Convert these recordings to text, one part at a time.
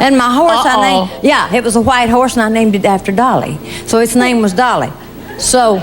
And my horse, yeah, it was a white horse, and I named it after Dolly. So its name was Dolly. So...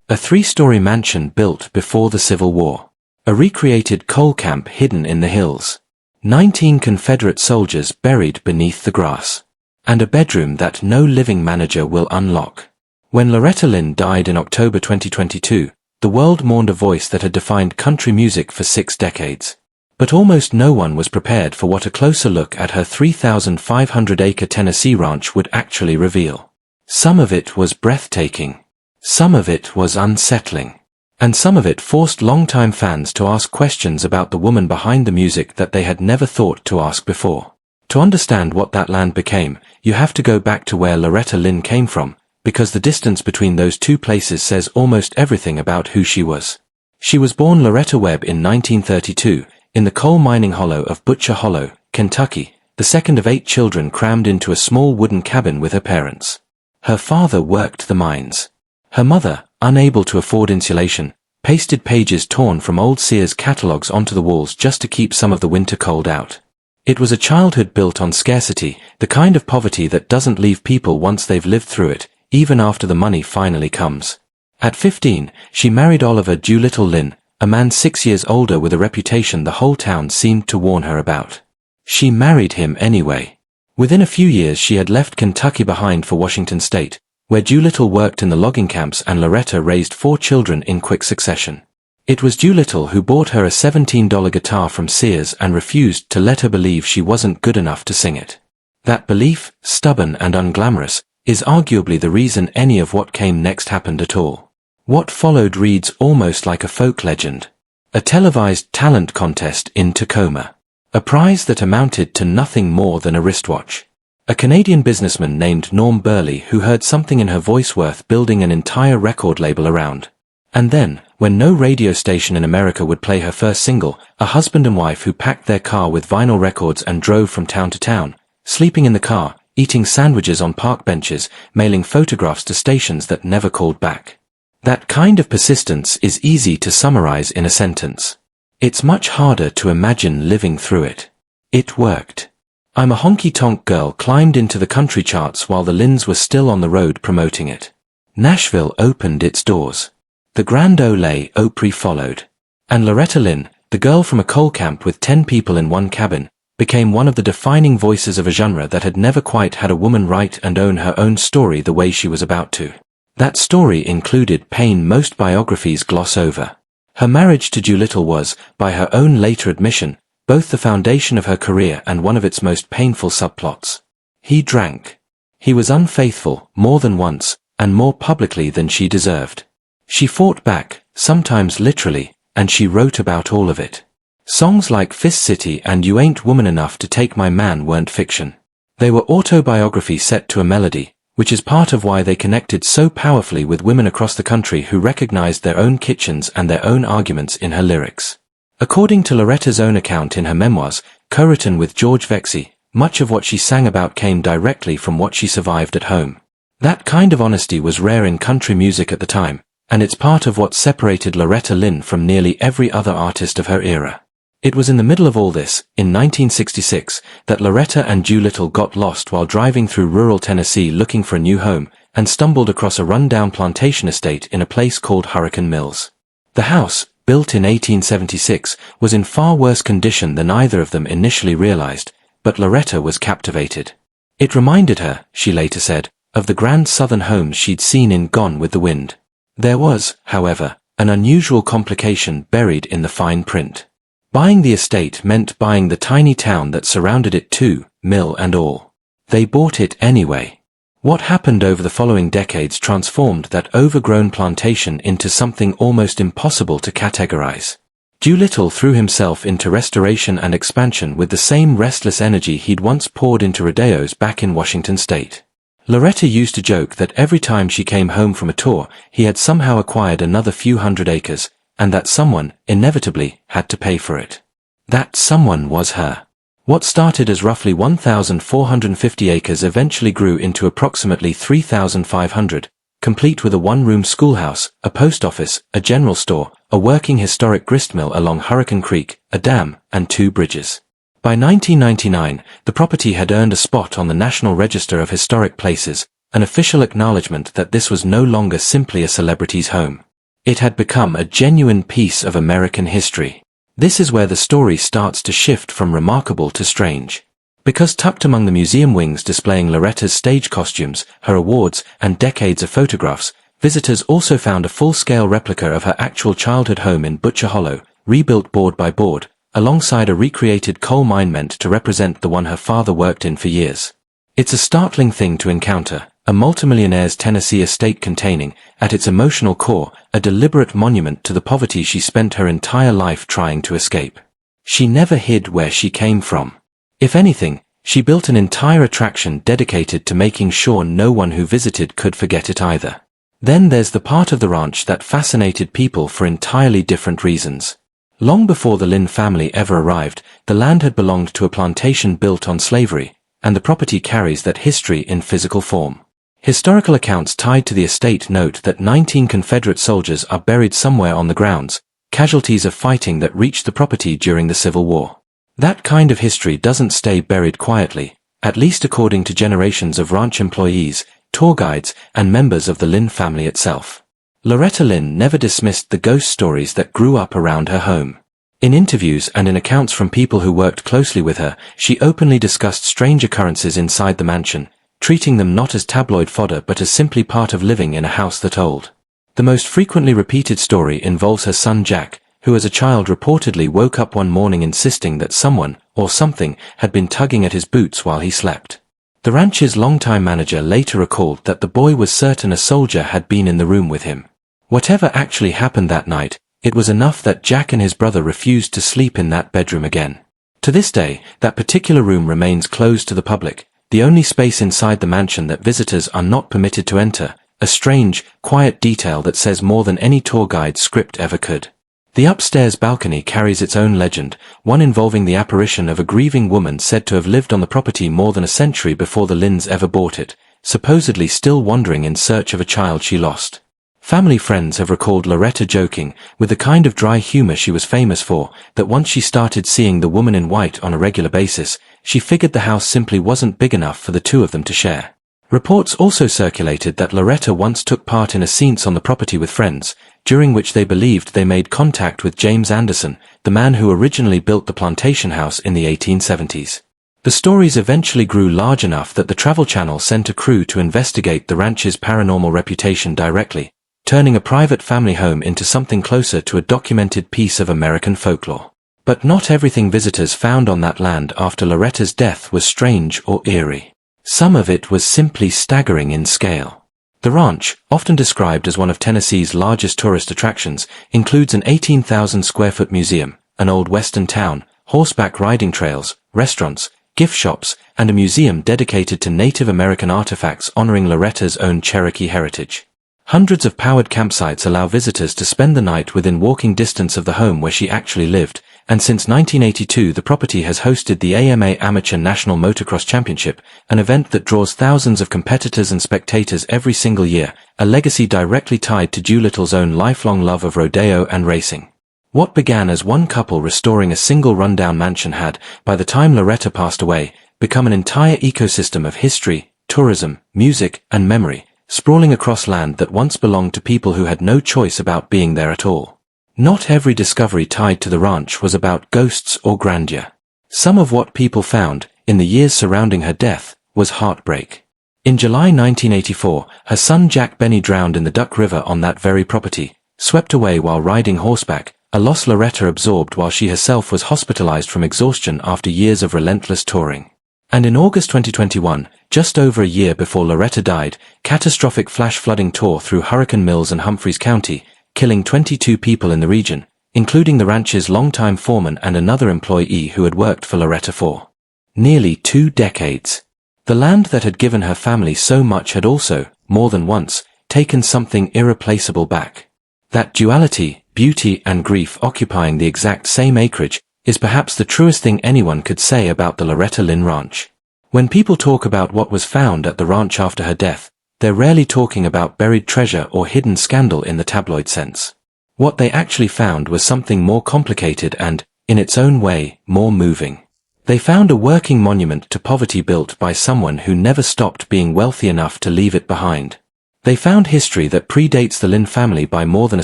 A three-story mansion built before the Civil War. A recreated coal camp hidden in the hills. 19 Confederate soldiers buried beneath the grass. And a bedroom that no living manager will unlock. When Loretta Lynn died in October 2022, the world mourned a voice that had defined country music for 6 decades. But almost no one was prepared for what a closer look at her 3,500-acre Tennessee ranch would actually reveal. Some of it was breathtaking. Some of it was unsettling. And some of it forced longtime fans to ask questions about the woman behind the music that they had never thought to ask before. To understand what that land became, you have to go back to where Loretta Lynn came from, because the distance between those two places says almost everything about who she was. She was born Loretta Webb in 1932, in the coal mining hollow of Butcher Hollow, Kentucky, the second of 8 children crammed into a small wooden cabin with her parents. Her father worked the mines. Her mother, unable to afford insulation, pasted pages torn from old Sears catalogs onto the walls just to keep some of the winter cold out. It was a childhood built on scarcity, the kind of poverty that doesn't leave people once they've lived through it, even after the money finally comes. At 15, she married Oliver Doolittle Lynn, a man 6 years older with a reputation the whole town seemed to warn her about. She married him anyway. Within a few years she had left Kentucky behind for Washington State, where Doolittle worked in the logging camps and Loretta raised 4 children in quick succession. It was Doolittle who bought her a $17 guitar from Sears and refused to let her believe she wasn't good enough to sing it. That belief, stubborn and unglamorous, is arguably the reason any of what came next happened at all. What followed reads almost like a folk legend. A televised talent contest in Tacoma. A prize that amounted to nothing more than a wristwatch. A Canadian businessman named Norm Burley who heard something in her voice worth building an entire record label around. And then, when no radio station in America would play her first single, a husband and wife who packed their car with vinyl records and drove from town to town, sleeping in the car, eating sandwiches on park benches, mailing photographs to stations that never called back. That kind of persistence is easy to summarize in a sentence. It's much harder to imagine living through it. It worked. I'm a honky-tonk girl climbed into the country charts while the Lynns were still on the road promoting it. Nashville opened its doors. The Grand Ole Opry followed. And Loretta Lynn, the girl from a coal camp with 10 people in one cabin, became one of the defining voices of a genre that had never quite had a woman write and own her own story the way she was about to. That story included pain most biographies gloss over. Her marriage to Doolittle was, by her own later admission, both the foundation of her career and one of its most painful subplots. He drank. He was unfaithful, more than once, and more publicly than she deserved. She fought back, sometimes literally, and she wrote about all of it. Songs like Fist City and You Ain't Woman Enough to Take My Man weren't fiction. They were autobiography set to a melody, which is part of why they connected so powerfully with women across the country who recognized their own kitchens and their own arguments in her lyrics. According to Loretta's own account in her memoirs, co-written with George Vexey, much of what she sang about came directly from what she survived at home. That kind of honesty was rare in country music at the time, and it's part of what separated Loretta Lynn from nearly every other artist of her era. It was in the middle of all this, in 1966, that Loretta and Doolittle got lost while driving through rural Tennessee looking for a new home, and stumbled across a run-down plantation estate in a place called Hurricane Mills. The house, built in 1876, was in far worse condition than either of them initially realized, but Loretta was captivated. It reminded her, she later said, of the grand southern homes she'd seen in Gone with the Wind. There was, however, an unusual complication buried in the fine print. Buying the estate meant buying the tiny town that surrounded it too, mill and all. They bought it anyway. What happened over the following decades transformed that overgrown plantation into something almost impossible to categorize. Doolittle threw himself into restoration and expansion with the same restless energy he'd once poured into rodeos back in Washington State. Loretta used to joke that every time she came home from a tour, he had somehow acquired another few hundred acres, and that someone, inevitably, had to pay for it. That someone was her. What started as roughly 1,450 acres eventually grew into approximately 3,500, complete with a one-room schoolhouse, a post office, a general store, a working historic gristmill along Hurricane Creek, a dam, and 2 bridges. By 1999, the property had earned a spot on the National Register of Historic Places, an official acknowledgement that this was no longer simply a celebrity's home. It had become a genuine piece of American history. This is where the story starts to shift from remarkable to strange. Because tucked among the museum wings displaying Loretta's stage costumes, her awards, and decades of photographs, visitors also found a full-scale replica of her actual childhood home in Butcher Hollow, rebuilt board by board, alongside a recreated coal mine meant to represent the one her father worked in for years. It's a startling thing to encounter, a multimillionaire's Tennessee estate containing, at its emotional core, a deliberate monument to the poverty she spent her entire life trying to escape. She never hid where she came from. If anything, she built an entire attraction dedicated to making sure no one who visited could forget it either. Then there's the part of the ranch that fascinated people for entirely different reasons. Long before the Lynn family ever arrived, the land had belonged to a plantation built on slavery, and the property carries that history in physical form. Historical accounts tied to the estate note that 19 Confederate soldiers are buried somewhere on the grounds, casualties of fighting that reached the property during the Civil War. That kind of history doesn't stay buried quietly, at least according to generations of ranch employees, tour guides, and members of the Lynn family itself. Loretta Lynn never dismissed the ghost stories that grew up around her home. In interviews and in accounts from people who worked closely with her, she openly discussed strange occurrences inside the mansion, treating them not as tabloid fodder but as simply part of living in a house that old. The most frequently repeated story involves her son Jack, who as a child reportedly woke up one morning insisting that someone, or something, had been tugging at his boots while he slept. The ranch's longtime manager later recalled that the boy was certain a soldier had been in the room with him. Whatever actually happened that night, it was enough that Jack and his brother refused to sleep in that bedroom again. To this day, that particular room remains closed to the public, the only space inside the mansion that visitors are not permitted to enter, a strange, quiet detail that says more than any tour guide's script ever could. The upstairs balcony carries its own legend, one involving the apparition of a grieving woman said to have lived on the property more than a century before the Lynns ever bought it, supposedly still wandering in search of a child she lost. Family friends have recalled Loretta joking, with the kind of dry humor she was famous for, that once she started seeing the woman in white on a regular basis, she figured the house simply wasn't big enough for the two of them to share. Reports also circulated that Loretta once took part in a séance on the property with friends, during which they believed they made contact with James Anderson, the man who originally built the plantation house in the 1870s. The stories eventually grew large enough that the Travel Channel sent a crew to investigate the ranch's paranormal reputation directly, turning a private family home into something closer to a documented piece of American folklore. But not everything visitors found on that land after Loretta's death was strange or eerie. Some of it was simply staggering in scale. The ranch, often described as one of Tennessee's largest tourist attractions, includes an 18,000-square-foot museum, an old western town, horseback riding trails, restaurants, gift shops, and a museum dedicated to Native American artifacts honoring Loretta's own Cherokee heritage. Hundreds of powered campsites allow visitors to spend the night within walking distance of the home where she actually lived, and since 1982 the property has hosted the AMA Amateur National Motocross Championship, an event that draws thousands of competitors and spectators every single year, a legacy directly tied to Doolittle's own lifelong love of rodeo and racing. What began as one couple restoring a single rundown mansion had, by the time Loretta passed away, become an entire ecosystem of history, tourism, music, and memory, sprawling across land that once belonged to people who had no choice about being there at all. Not every discovery tied to the ranch was about ghosts or grandeur. Some of what people found, in the years surrounding her death, was heartbreak. In July 1984, her son Jack Benny drowned in the Duck River on that very property, swept away while riding horseback, a loss Loretta absorbed while she herself was hospitalized from exhaustion after years of relentless touring. And in August 2021, just over a year before Loretta died, catastrophic flash flooding tore through Hurricane Mills and Humphreys County, killing 22 people in the region, including the ranch's longtime foreman and another employee who had worked for Loretta for nearly 2 decades. The land that had given her family so much had also, more than once, taken something irreplaceable back. That duality, beauty and grief occupying the exact same acreage, is perhaps the truest thing anyone could say about the Loretta Lynn Ranch. When people talk about what was found at the ranch after her death, they're rarely talking about buried treasure or hidden scandal in the tabloid sense. What they actually found was something more complicated and, in its own way, more moving. They found a working monument to poverty built by someone who never stopped being wealthy enough to leave it behind. They found history that predates the Lynn family by more than a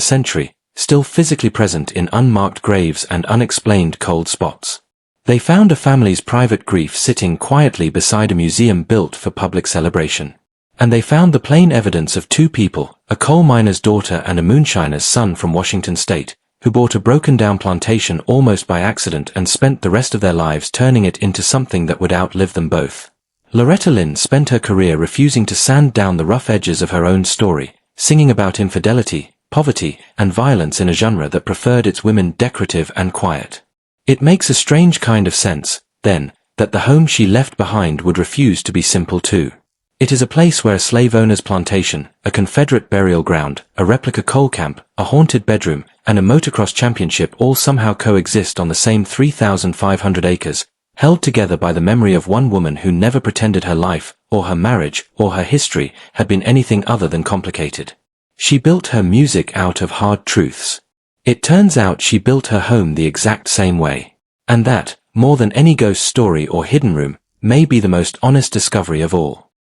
century, still physically present in unmarked graves and unexplained cold spots. They found a family's private grief sitting quietly beside a museum built for public celebration. And they found the plain evidence of two people, a coal miner's daughter and a moonshiner's son from Washington state, who bought a broken-down plantation almost by accident and spent the rest of their lives turning it into something that would outlive them both. Loretta Lynn spent her career refusing to sand down the rough edges of her own story, singing about infidelity, poverty, and violence in a genre that preferred its women decorative and quiet. It makes a strange kind of sense, then, that the home she left behind would refuse to be simple too. It is a place where a slave owner's plantation, a Confederate burial ground, a replica coal camp, a haunted bedroom, and a motocross championship all somehow coexist on the same 3,500 acres, held together by the memory of one woman who never pretended her life, or her marriage, or her history, had been anything other than complicated. She built her music out of hard truths. It turns out she built her home the exact same way. And that, more than any ghost story or hidden room, may be the most honest discovery of all.